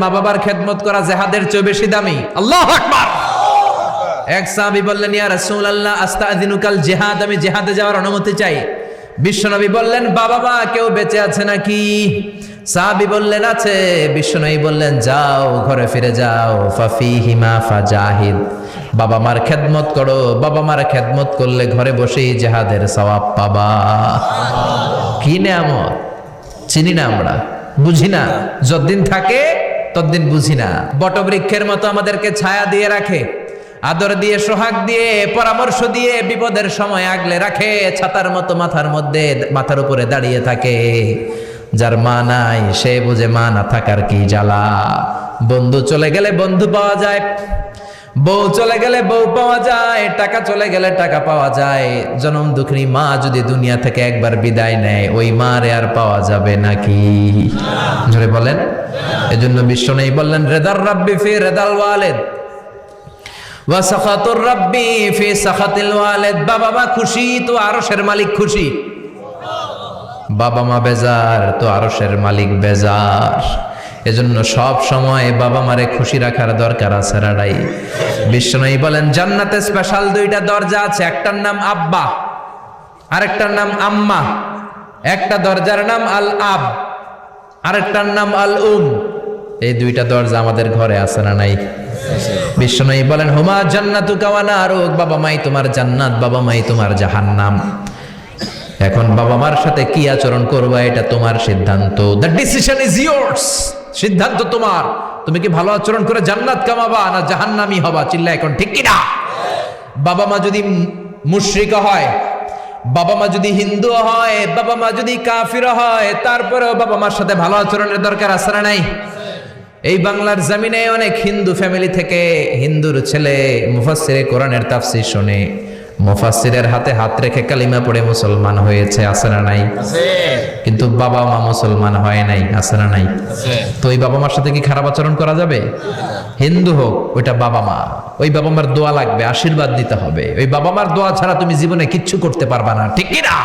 মা বাবার খেদমত করা জিহাদের চেয়ে বেশি দামি। আল্লাহু আকবার। এক সাহাবী বললেন, ইয়া রাসূলুল্লাহ আস্তাযিনুকাল জিহাদ, আমি জিহাদে যাওয়ার অনুমতি চাই। বিশ্বনবী বললেন, বাবা মা কেউ বেঁচে আছে নাকি? সাহাবী বললেন, আছে। বিশ্বনবী বললেন, যাও ঘরে ফিরে যাও, ফাফিহিমা ফাজাহিদ, বাবা মার খেদমত করো, বাবা মার খেদমত করলে ঘরে বসেই জিহাদের সওয়াব পাবা। কি নেয়ামত, চিনি না আমরা, বুঝি না, যতদিন থাকে ততদিন বুঝি না। বটবৃক্ষের মতো আমাদেরকে ছায়া দিয়ে রাখে, আদর দিয়ে, সোহাগ দিয়ে, পরামর্শ দিয়ে, বিপদের সময় আগলে রাখে, ছাতার মতো মাথার মধ্যে, মাথার উপরে দাঁড়িয়ে থাকে। যার মা নাই সে বুঝে মা না থাকার কি জ্বালা। বন্ধু চলে গেলে বন্ধু পাওয়া যায়, বউ চলে গেলে বউ পাওয়া যায়, টাকা চলে গেলে টাকা পাওয়া যায়। জনম দুঃখিনী মা যদি দুনিয়া থেকে একবার বিদায় নেয়, ওই মারে আর পাওয়া যাবে নাকি? জোরে বলেন। এজন্য বিশ্বনবী বললেন, রেদার রাব্বি ফি রেদাল ওয়ালিদ ওয়া সাখাতুর রাব্বি ফি সাখাতিল ওয়ালিদ। বাবা মা খুশি তো আরশের মালিক খুশি, বাবা মা বেজার তো আরশের মালিক বেজার। এজন্য সব সময় বাবা মারে খুশি রাখার দরকার আছে রাড়াই। বিশ্বনবী বলেন, জান্নাতে স্পেশাল দুইটা দরজা আছে, একটার নাম আব্বা, আরেকটার নাম আম্মা। একটা দরজার নাম আল আব, আরেকটার নাম আল উম। এই দুইটা দরজা আমাদের ঘরে আছে না নাই? বিশ্বনবী বলেন, হুমা জান্নাতুকা ওয়া নারুক, বাবা মাই তোমার জান্নাত, বাবা মাই তোমার জাহান্নাম। এখন বাবা মার সাথে কি আচরণ করবা এটা তোমার সিদ্ধান্ত। দ্য ডিসিশন ইজ ইয়ার্স, সিদ্ধান্ত তোমার। তুমি কি ভালো আচরণ করে জান্নাত কামাবা না জাহান্নামী হবা? চিল্লা এখন ঠিক কি না? বাবা মা যদি মুশরিক হয়, বাবা মা যদি হিন্দু হয়, বাবা মা যদি কাফির হয়, তারপরেও বাবা মার সাথে ভালো আচরণের দরকার আছে না নাই? এই বাংলার জমিনে অনেক হিন্দু ফ্যামিলি থেকে হিন্দুর ছেলে মুফাসসিরে কোরআনের তাফসীর শুনে মুফাসসিরের হাতে হাত রেখে কালিমা পড়ে মুসলমান হয়েছে, আছে না নাই? কিন্তু বাবা মা মুসলমান হয় নাই, আছে না নাই? তো ওই বাবা মার সাথে কি খারাপ আচরণ করা যাবে? হিন্দু হোক, ওইটা বাবা মা, ওই বাবা মার দোয়া লাগবে, আশীর্বাদ দিতে হবে। ওই বাবা মার দোয়া ছাড়া তুমি জীবনে কিচ্ছু করতে পারবা না, ঠিক কি না?